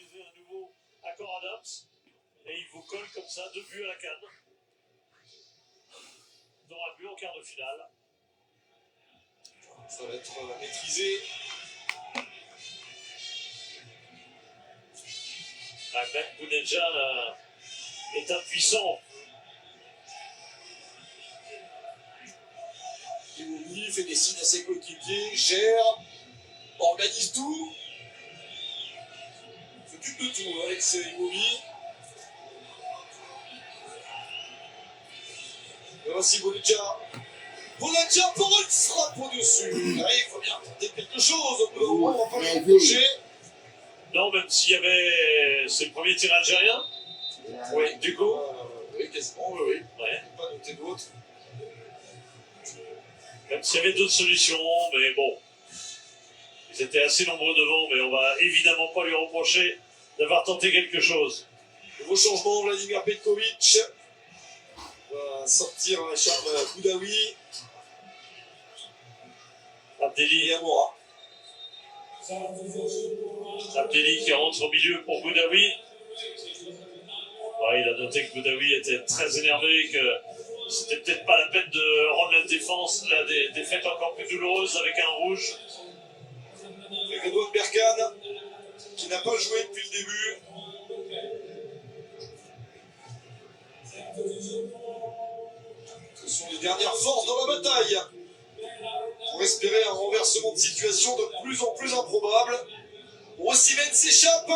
utilisez un nouveau accord Adams et il vous colle comme ça 2 buts à la canne. Dans un but en quart de finale. Ça va être maîtrisé. Ben Bounedjah est impuissant. Il fait des signes à ses coéquipiers, gère, organise tout. S'occupe de tout avec ses Iwobi. Et voici Bounedjah. Bounedjah pour une frappe au-dessus. Il faut bien tenter quelque chose. Au bout d'un moment, on va pas le reprocher. Non, même s'il y avait ses premiers tirs algériens. Oui, du coup. Oui, quasiment, oui. Ouais. Pas noté d'autres. Même s'il y avait d'autres solutions, mais bon. Ils étaient assez nombreux devant, mais on va évidemment pas lui reprocher d'avoir tenté quelque chose. Nouveau changement, Vladimir Petkovic va sortir Charles Boudaoui. Abdelli. Et Amoura. Abdelli qui rentre au milieu pour Boudaoui. Ouais, il a noté que Boudaoui était très énervé, que c'était peut-être pas la peine de rendre la défense, la défaite encore plus douloureuse avec un rouge. Avec Edouard Berkane, qui n'a pas joué depuis le début. Ce sont les dernières forces dans la bataille. Pour espérer un renversement de situation de plus en plus improbable. Osimhen s'échappe.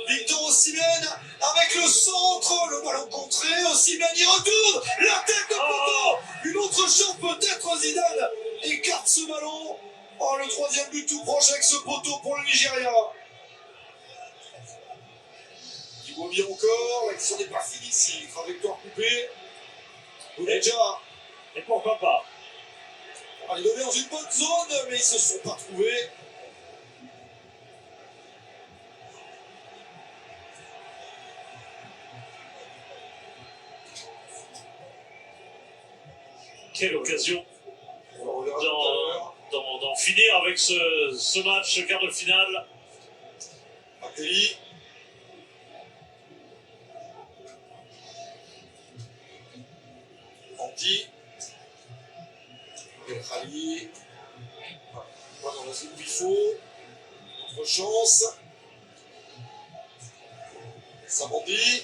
Victor Osimhen avec le centre, le ballon contré. Osimhen y retourne. La tête de poteau. Une autre chance peut-être. Zidane écarte ce ballon. Oh, le troisième but tout proche avec ce poteau pour le Nigeria. Il vaut bien encore. L'action n'est pas finie ici. Trajectoire coupée. Bounedjah. Et pourquoi pas? On les donnait dans une bonne zone, mais ils se sont pas trouvés. Quelle occasion On d'en finir avec ce match, ce quart de finale. Abdelli. Anti. Khali. Pas dans la zone où il faut. Autre chance. Samandi.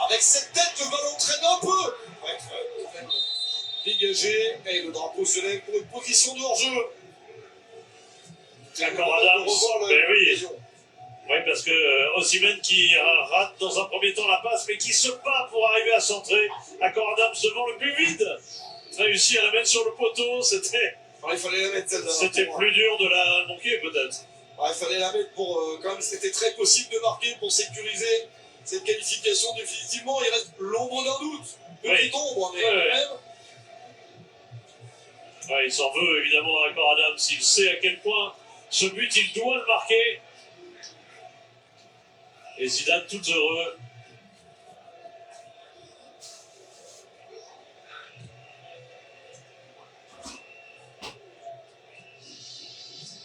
Avec cette tête, le ballon traîne un peu. Pour être quand même dégagé. Et le drapeau se lève pour une position de hors-jeu. D'accord, Adams. Ben oui. Oui, parce que Osimhen qui rate dans un premier temps la passe, mais qui se bat pour arriver à centrer. Accord Adams devant le but vide. Réussi à la mettre sur le poteau, c'était. Il fallait la mettre celle-là. C'était plus dur de la manquer peut-être. Il fallait la mettre pour. Quand même, c'était très possible de marquer pour sécuriser cette qualification définitivement. Il reste l'ombre d'un doute. Petite ombre, mais quand même. Ouais, il s'en veut évidemment à Accord Adams. Il sait à quel point ce but, il doit le marquer. Et Zidane tout heureux.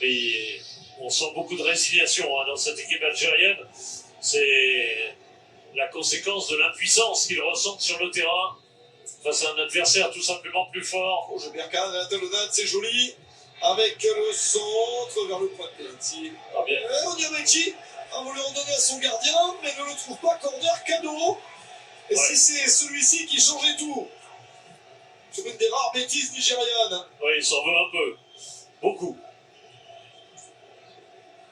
Et on sent beaucoup de résignation dans cette équipe algérienne. C'est la conséquence de l'impuissance qu'ils ressentent sur le terrain face à un adversaire tout simplement plus fort. Roger Berkane, la talonnade, c'est joli. Avec le centre vers le point de pénalty. Onyemaechi a voulu en donner à son gardien, mais ne le trouve pas. Corner, cadeau. Et si c'est celui-ci qui changeait tout? C'est une des rares bêtises nigérianes. Oui, il s'en veut un peu. Beaucoup.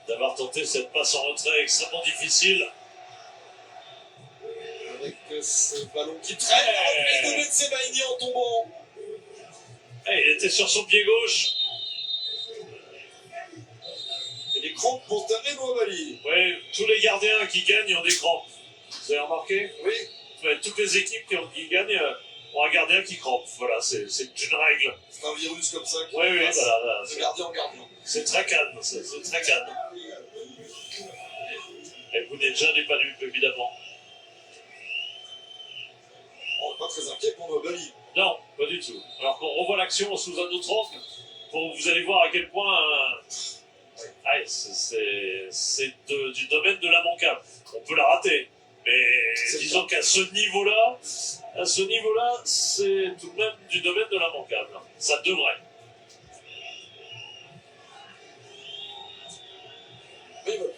D'avoir tenté cette passe en retrait extrêmement difficile. Avec ce ballon qui traîne, il de Metsebaini en tombant. Il était sur son pied gauche. Et des crampes pour Tané Noabali. Oui, tous les gardiens qui gagnent ont des crampes. Vous avez remarqué? Oui. Ouais, toutes les équipes qui gagnent ont un gardien qui crampe. Voilà, c'est une règle. C'est un virus comme ça qui oui, passe voilà, de gardien en gardien. C'est très calme, c'est très calme. Et Bounedjah n'est pas dupe, évidemment. On n'est pas très inquiet pour Noabali. Non, pas du tout. Alors qu'on revoit l'action sous un autre angle, vous allez voir à quel point Ah, du domaine de l'immanquable. On peut la rater, mais disons qu'à ce niveau-là, c'est tout de même du domaine de l'immanquable. Ça devrait. Mais voilà.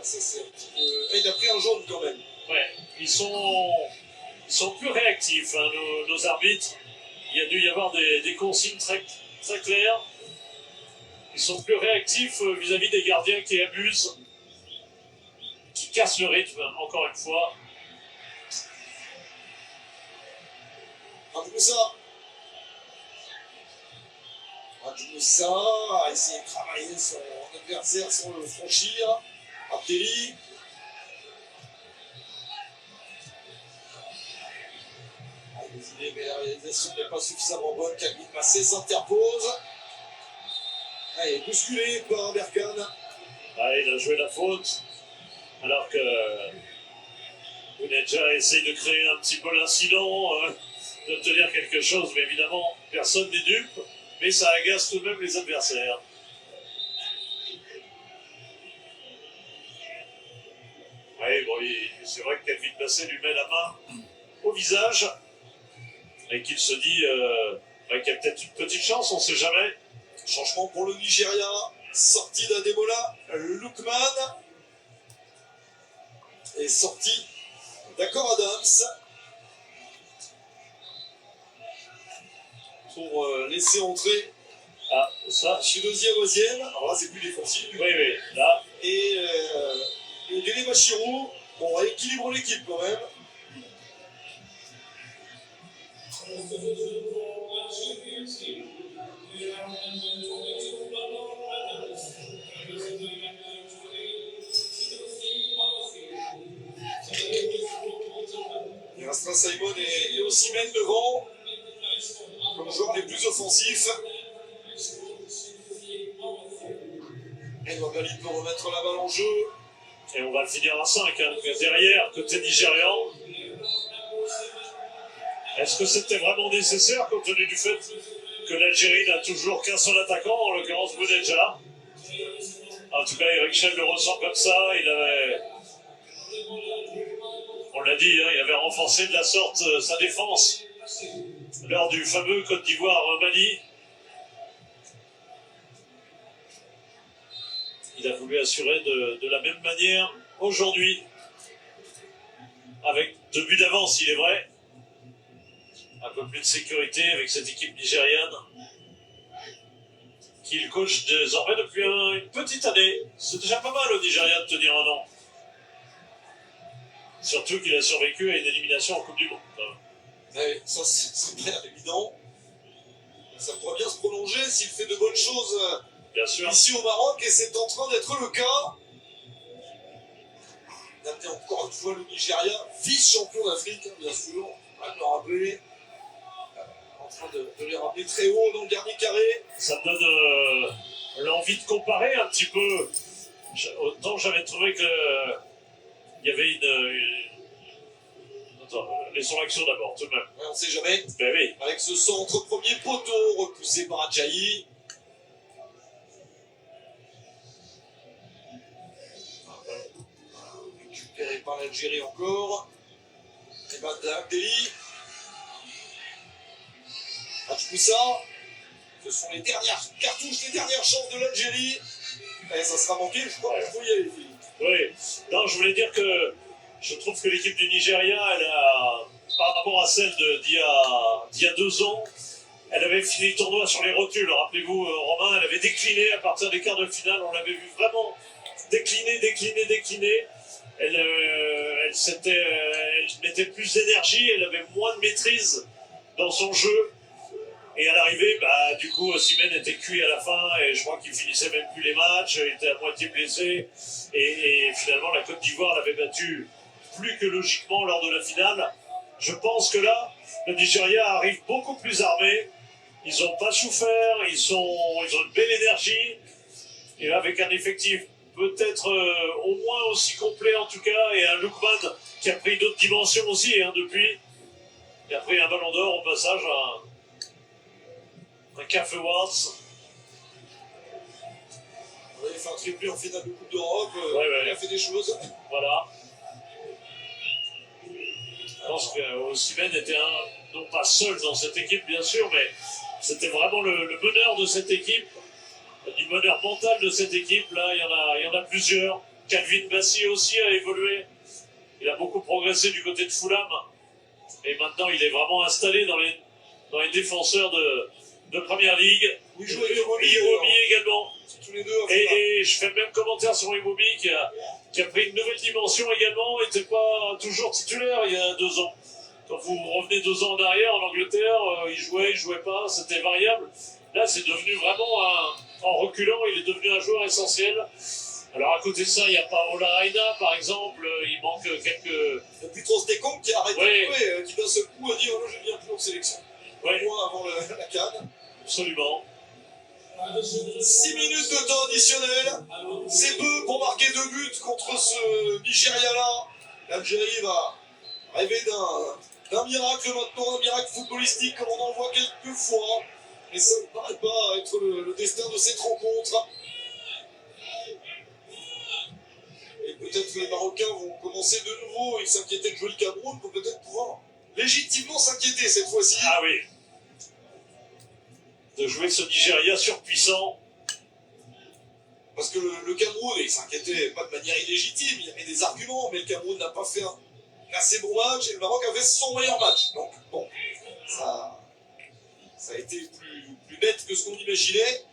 C'est un petit peu... Il a pris un jaune quand même. Ouais, ils sont plus réactifs, hein, nos arbitres. Il y a dû y avoir des consignes très, très claires. Ils sont plus réactifs vis-à-vis des gardiens qui abusent, qui cassent le rythme, encore une fois. Admoussa a essayé de travailler son adversaire sans le franchir. Abdelli. Les idées, mais la réalisation n'est pas suffisamment bonne. Khalid Massé s'interpose. Allez, bousculé par Berkane. Ah, il a joué la faute, alors que Bounedjah essaye de créer un petit peu l'incident, d'obtenir quelque chose, mais évidemment, personne n'est dupe, mais ça agace tout de même les adversaires. Oui, bon, c'est vrai que Khalid Massé lui met la main au visage, et qu'il se dit qu'il y a peut-être une petite chance, on ne sait jamais. Changement pour le Nigeria, sortie d'Ademola Lookman et sortie d'Akor Adams pour laisser entrer Chidozie Awasienne. Alors là, c'est plus défensif. Oui, là. Et Dele Bachirou, on rééquilibre l'équipe quand même. Il restera Simon et Osimhen devant, comme joueurs les plus offensifs. Et Ouagali peut remettre la balle en jeu. Et on va le finir à 5, hein, derrière, côté nigérian. Est-ce que c'était vraiment nécessaire, compte tenu du fait que l'Algérie n'a toujours qu'un seul attaquant, en l'occurrence Bounedjah? En tout cas, Eric Chelle le ressent comme ça. Il avait, on l'a dit, hein, il avait renforcé de la sorte sa défense lors du fameux Côte d'Ivoire-Mali. Il a voulu assurer de la même manière aujourd'hui, avec 2 buts d'avance, il est vrai. Un peu plus de sécurité avec cette équipe nigériane qu'il coach désormais depuis une petite année. C'est déjà pas mal au Nigeria de tenir un an. Surtout qu'il a survécu à une élimination en Coupe du Monde. Ouais, ça c'est clair, évident. Ça pourrait bien se prolonger s'il fait de bonnes choses bien sûr. Ici au Maroc, et c'est en train d'être le cas. On a encore une fois le Nigeria, vice-champion d'Afrique, hein, bien sûr. On va le rappeler. En train de les ramener très haut dans le dernier carré. Ça me donne l'envie de comparer un petit peu. Autant j'avais trouvé que il y avait Attends, laissons l'action d'abord, tout de même. Ouais, on sait jamais. Ben oui. Avec ce centre premier poteau repoussé par Adjaï. Récupéré par l'Algérie encore. Et Abdelli. Adjoussa. Ce sont les dernières cartouches, les dernières chances de l'Algérie. Et ça sera manqué, je crois. Il faut y aller, Philippe. Oui. Non, je voulais dire que je trouve que l'équipe du Nigeria, elle a, par rapport à celle d'il y a 2 ans, elle avait fini le tournoi sur les rotules. Rappelez-vous, Romain, elle avait décliné à partir des quarts de finale. On l'avait vu vraiment décliner. Elle mettait plus d'énergie, elle avait moins de maîtrise dans son jeu. Et à l'arrivée, du coup, Osimhen était cuit à la fin, et je crois qu'il finissait même plus les matchs, il était à moitié blessé, et finalement la Côte d'Ivoire l'avait battu plus que logiquement lors de la finale. Je pense que là, le Nigeria arrive beaucoup plus armé, ils n'ont pas souffert, ils ont une belle énergie, et avec un effectif peut-être au moins aussi complet en tout cas, et un Lookman qui a pris d'autres dimensions aussi depuis, qui a pris un ballon d'or au passage, un CAF Awards. Il a fait un triplé en finale de Coupe d'Europe. Ouais. Il a fait des choses. Voilà. Je pense qu'Osimhen était non pas seul dans cette équipe, bien sûr, mais c'était vraiment le meneur de cette équipe, du meneur mental de cette équipe. Là, il y en a plusieurs. Calvin Bassey aussi a évolué. Il a beaucoup progressé du côté de Fulham. Et maintenant, il est vraiment installé dans les défenseurs de Première Ligue. Oui, il joue avec Iwobi également. Tous les deux. Et je fais le même commentaire sur Iwobi qui a pris une nouvelle dimension également. Il n'était pas toujours titulaire il y a 2 ans. Quand vous revenez 2 ans en arrière, en Angleterre, il jouait pas, c'était variable. Là, c'est devenu vraiment en reculant, il est devenu un joueur essentiel. Alors, à côté de ça, il n'y a pas Ola Aina, par exemple, il manque quelques... Il y a Petros Descamps qui a arrêté de jouer, qui d'un seul coup a dit « Oh non, je viens plus en sélection ». Moi, avant la CAN. Absolument. 6 minutes de temps additionnel, c'est peu pour marquer 2 buts contre ce Nigeria-là. L'Algérie va rêver d'un miracle maintenant, un miracle footballistique comme on en voit quelques fois. Mais ça ne paraît pas être le destin de cette rencontre. Et peut-être que les Marocains vont commencer de nouveau, ils s'inquiétaient de jouer le Cameroun pour peut-être pouvoir légitimement s'inquiéter cette fois-ci. Ah oui. De jouer ce Nigeria surpuissant. Parce que le Cameroun, il s'inquiétait pas de manière illégitime, il y avait des arguments, mais le Cameroun n'a pas fait un assez bon match et le Maroc a fait son meilleur match. Donc bon, ça a été plus net que ce qu'on imaginait.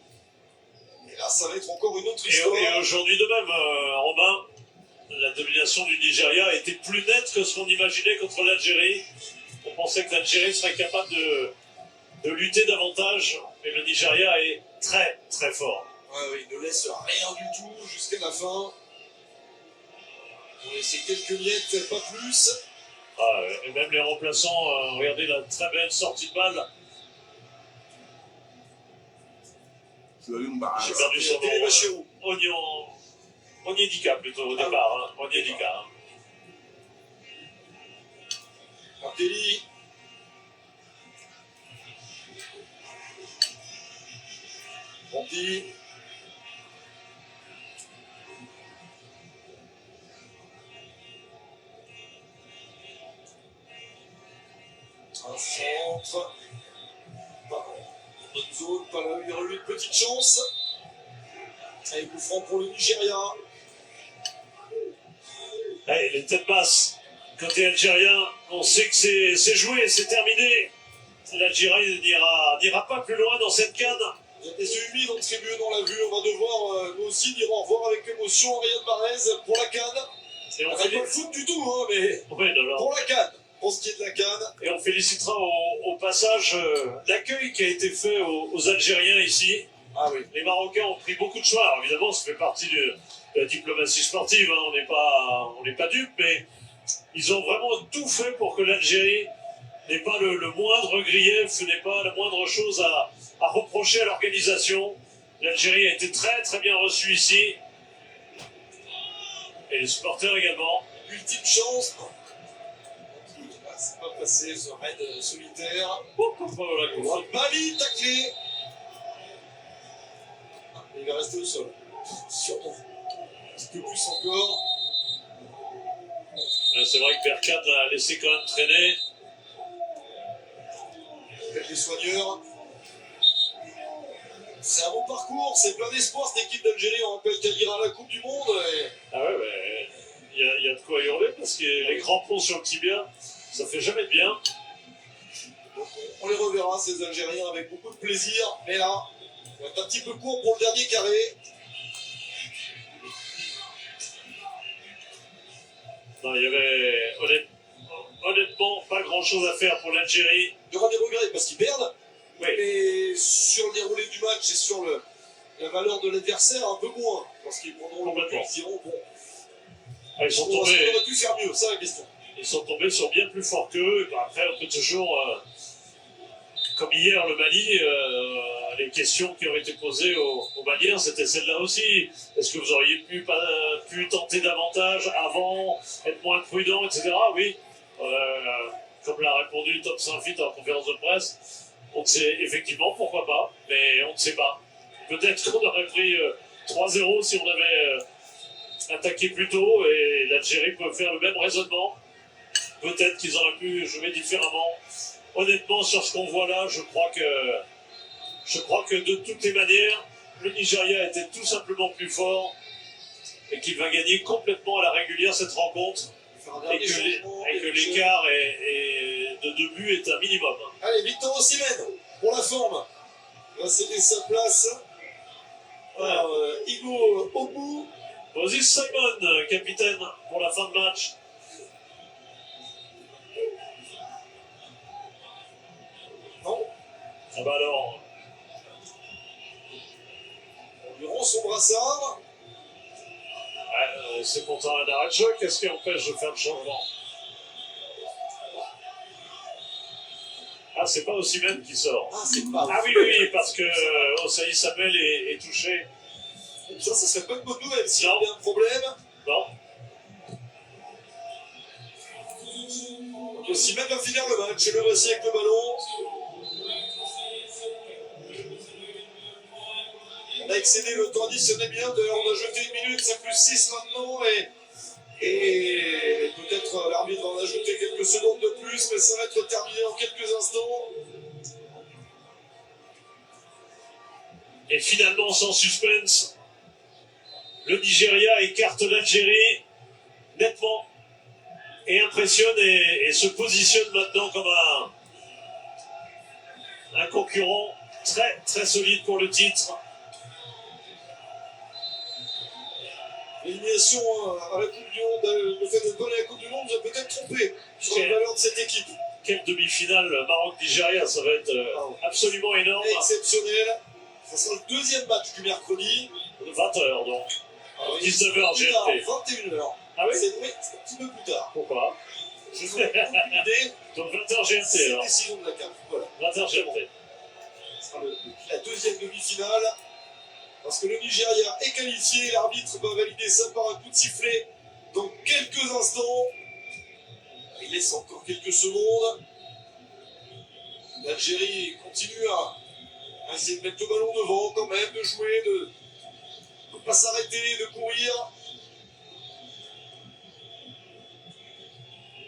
Et là, ça va être encore une autre histoire. Et aujourd'hui de même, Romain, la domination du Nigeria a été plus nette que ce qu'on imaginait contre l'Algérie. On pensait que l'Algérie serait capable de lutter davantage, mais le Nigeria est très très fort. Ouais, il ne laisse rien du tout jusqu'à la fin. On va laisser quelques miettes, pas plus. Ah, et même les remplaçants, regardez la très belle sortie de balle. J'ai perdu son nom. Onyedika plutôt au départ. Onyedika. Martelly. Bondy. Un centre. Bonne zone, pas là, il y aura eu une petite chance. Et coup franc pour le Nigeria. Allez, les têtes basses. Côté algérien, on sait que c'est joué, c'est terminé. L'Algérie n'ira pas plus loin dans cette CAN. Il y a des yeux humides en tribune, on l'a vu. On va devoir, nous aussi, dire au revoir avec émotion à Riyad Mahrez pour la CAN. Et on fait pas le foot du tout, hein, mais pour la CAN. Pour ce qui est de la CAN. Et on félicitera au passage l'accueil qui a été fait aux Algériens ici. Ah oui. Les Marocains ont pris beaucoup de choix. Alors évidemment, ça fait partie de la diplomatie sportive. Hein. On n'est pas dupes, mais ils ont vraiment tout fait pour que l'Algérie n'ait pas le moindre grief, n'ait pas la moindre chose à reprocher à l'organisation. L'Algérie a été très très bien reçue ici. Et les supporters également. Ultime chance. C'est pas passé ce raid solitaire. Bali taclé. Il va rester au sol. Sûrement. Un petit peu plus encore. C'est vrai que Berkane l'a laissé quand même traîner. Avec les soigneurs. C'est un bon parcours, c'est plein d'espoir cette équipe d'Algérie. On rappelle qu'elle ira à la Coupe du Monde. Et... Ah ouais, ouais. Il y a de quoi hurler parce que les crampons sur le tibia, ça fait jamais de bien. Donc on les reverra, ces Algériens, avec beaucoup de plaisir. Mais là, on va être un petit peu court pour le dernier carré. Non, il y avait honnêtement pas grand chose à faire pour l'Algérie. Il y aura des regrets parce qu'ils perdent. Oui. Mais sur le déroulé du match et sur la valeur de l'adversaire, un peu moins. Parce qu'ils prendront le but, ils diront bon. Ah, ils sont tombés. On aurait pu faire mieux, c'est la question. Ils sont tombés sur bien plus fort qu'eux. Après, on peut toujours, comme hier, le Mali, les questions qui auraient été posées aux Maliens, c'était celle-là aussi. Est-ce que vous auriez pu tenter davantage avant, être moins prudent, etc. Oui. Comme l'a répondu Tom Saint-Fit en conférence de presse, on ne sait effectivement pourquoi pas, mais on ne sait pas. Peut-être qu'on aurait pris 3-0 si on avait attaqué plus tôt, et l'Algérie peut faire le même raisonnement. Peut-être qu'ils auraient pu jouer différemment. Honnêtement, sur ce qu'on voit là, je crois que de toutes les manières, le Nigeria était tout simplement plus fort et qu'il va gagner complètement à la régulière cette rencontre, et que l'écart de 2 buts est un minimum. Allez, Victor Osimhen, pour la forme, va céder sa place à Igo Obu. Moses Simon, capitaine pour la fin de match. Non, Ah bah alors, on lui rend son brassard. c'est pourtant un arrêt de jeu, qu'est-ce qui empêche de faire le changement? Ah, c'est pas Osimhen qui sort. Ah, c'est pas. Ah oui, parce que Osayi Samuel est touché. Ça serait pas une bonne nouvelle s'il y Non. avait un problème. Non. Donc Osimhen va finir le match et le voici avec le ballon. On a excédé le temps additionnel bien, d'ailleurs on a jeté 1 minute, c'est plus 6 maintenant, et peut-être l'arbitre va en ajouter quelques secondes de plus, mais ça va être terminé en quelques instants. Et finalement, sans suspense, le Nigeria écarte l'Algérie nettement et impressionne et se positionne maintenant comme un concurrent très très solide pour le titre. L'élimination à la Coupe du Monde, le fait de donner la Coupe du Monde nous a peut-être trompé sur la valeur de cette équipe. Quelle demi-finale Maroc-Nigeria, ça va être absolument énorme. Exceptionnel. Ça sera le deuxième match du mercredi. 20h donc. Alors, 19h GMT. 21h. Ah oui, C'est oui, c'est un petit peu plus tard. pourquoi? Je n'ai aucune idée. Donc 20h GMT C'est la alors. décision de la CAF. Voilà. 20h GMT. Ce sera la deuxième demi-finale. Parce que le Nigeria est qualifié, l'arbitre va valider ça par un coup de sifflet dans quelques instants. Il laisse encore quelques secondes. L'Algérie continue à essayer de mettre le ballon devant quand même, de jouer, de ne pas s'arrêter, de courir.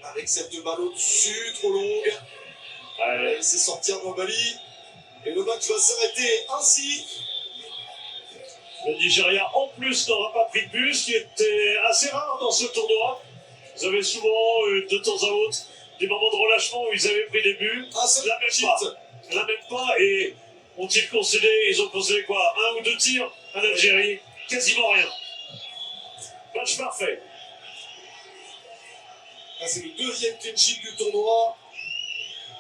Avec cette balle au-dessus, trop longue. Elle va laisser sortir Mobali. Et le match va s'arrêter ainsi. Le Nigeria, en plus, n'aura pas pris de but, ce qui était assez rare dans ce tournoi. Vous avez souvent, de temps à autre, des moments de relâchement où ils avaient pris des buts. Un seul Là, même hit. pas. Là, même pas. Et ils ont concédé quoi? 1 ou 2 tirs à l'Algérie? Quasiment rien. Match parfait. Là, c'est le deuxième clean sheet du tournoi.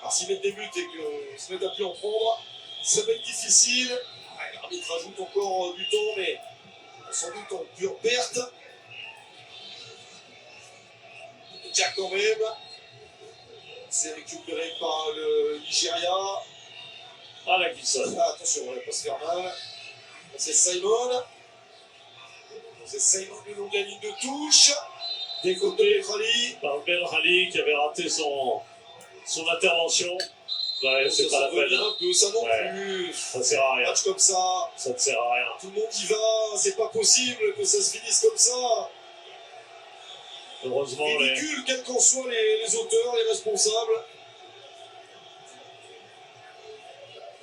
Alors, s'ils mettent des buts et que se mettent à plus en prendre, ça va être difficile. Ouais, l'arbitre ajoute encore du temps, mais sans doute en pure perte. Jack quand même. C'est récupéré par le Nigeria. Ah, la glissade. Ah, attention, on va pas se faire mal. C'est Simon. C'est Simon le long de la ligne de touche. Découpé Rally. par Ben Rally qui avait raté son intervention. Ouais, c'est pas la peine. Un peu, ça non Ouais. plus. Ça sert à rien. Match comme ça. Ça ne sert à rien. Tout le monde y va, c'est pas possible que ça se finisse comme ça. Heureusement, Ridicule, quels qu'en soient les auteurs, les responsables.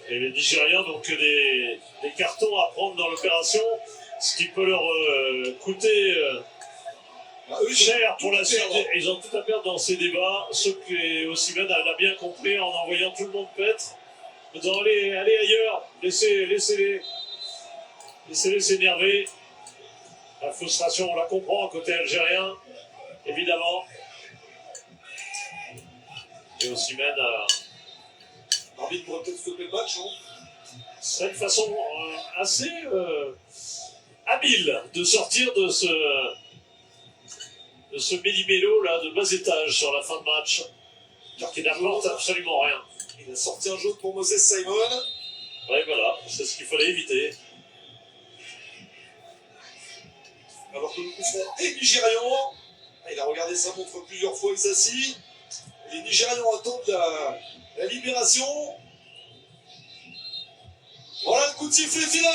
les Nigériens n'ont que des cartons à prendre dans l'opération, ce qui peut leur coûter Bah, eux, ils cher ont pour tout la suite. perdre. Ils ont tout à perdre dans ces débats. Ce que Osimhen l'a bien compris en envoyant tout le monde paître. En disant allez ailleurs, laissez-les s'énerver. La frustration, on la comprend côté algérien, évidemment. Et Osimhen L'arbitre pourrait peut-être stopper le match, non? c'est une façon assez habile de sortir de ce méli-mélo là de bas étage sur la fin de match, qui n'apporte absolument rien. Il a sorti un jaune pour Moses Simon. Ouais, voilà, c'est ce qu'il fallait éviter. Alors que le coup franc est nigérian. Il a regardé sa montre plusieurs fois, il s'assit. Les Nigérians attendent la libération. Voilà le coup de sifflet final.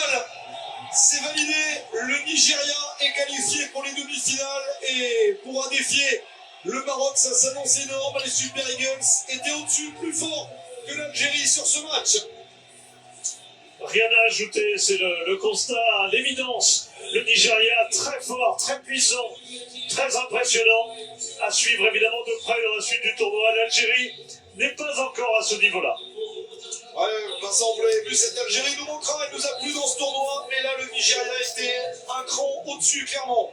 C'est validé, le Nigeria est qualifié pour les demi-finales et pourra défier le Maroc. Ça s'annonce énorme, les Super Eagles étaient au-dessus, plus fort que l'Algérie sur ce match. Rien à ajouter, c'est le constat, l'évidence. Le Nigeria très fort, très puissant, très impressionnant. À suivre évidemment de près dans la suite du tournoi. L'Algérie n'est pas encore à ce niveau-là. Ouais, Vincent, vous l'avez vu, cette Algérie nous manquera, elle nous a plu dans ce tournoi, mais là le Nigeria était un cran au-dessus, clairement.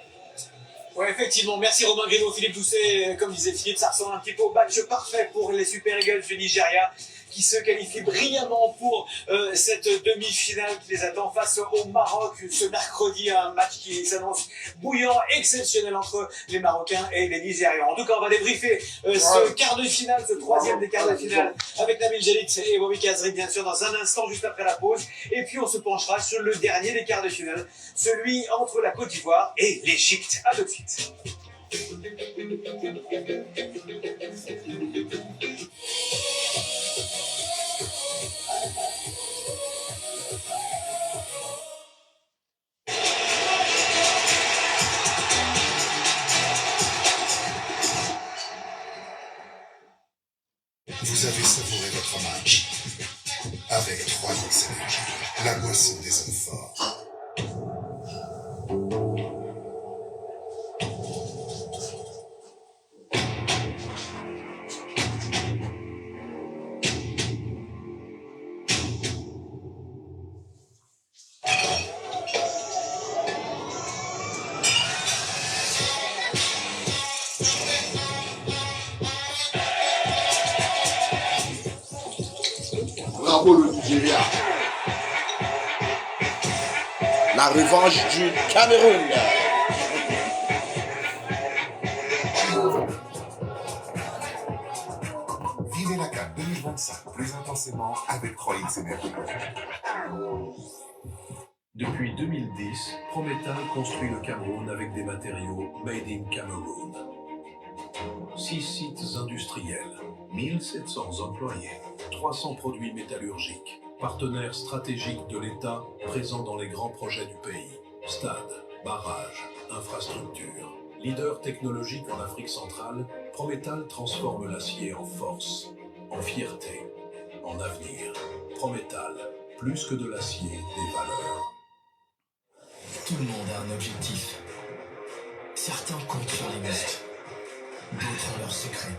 Ouais, effectivement. Merci Romain Grino, Philippe Doucet. Comme disait Philippe, ça ressemble un petit peu au match parfait pour les Super Eagles du Nigeria qui se qualifient brillamment pour cette demi-finale qui les attend face au Maroc ce mercredi. Un match qui s'annonce bouillant, exceptionnel entre les Marocains et les Nigérians. En tout cas, on va débriefer ce quart de finale, ce troisième des quarts de finale avec Nabil Djelit et Bobby Kazri, bien sûr, dans un instant, juste après la pause. Et puis, on se penchera sur le dernier des quarts de finale, celui entre la Côte d'Ivoire et l'Égypte. À tout de suite. Vous avez savouré votre match avec 3X Energy, la boisson des hommes forts. Bravo le Nigeria. La revanche du Cameroun. Vivez la CAN 2025 plus intensément avec 3X Energy. Depuis 2010, Prometal construit le Cameroun avec des matériaux made in Cameroon. 6 sites industriels, 1700 employés, 300 produits métallurgiques, partenaires stratégiques de l'État présents dans les grands projets du pays, stades, barrages, infrastructures. Leader technologique en Afrique centrale, Prometal transforme l'acier en force, en fierté, en avenir. Prometal, plus que de l'acier, des valeurs. Tout le monde a un objectif. Certains comptent sur les muscles, d'autres ont leurs secrets.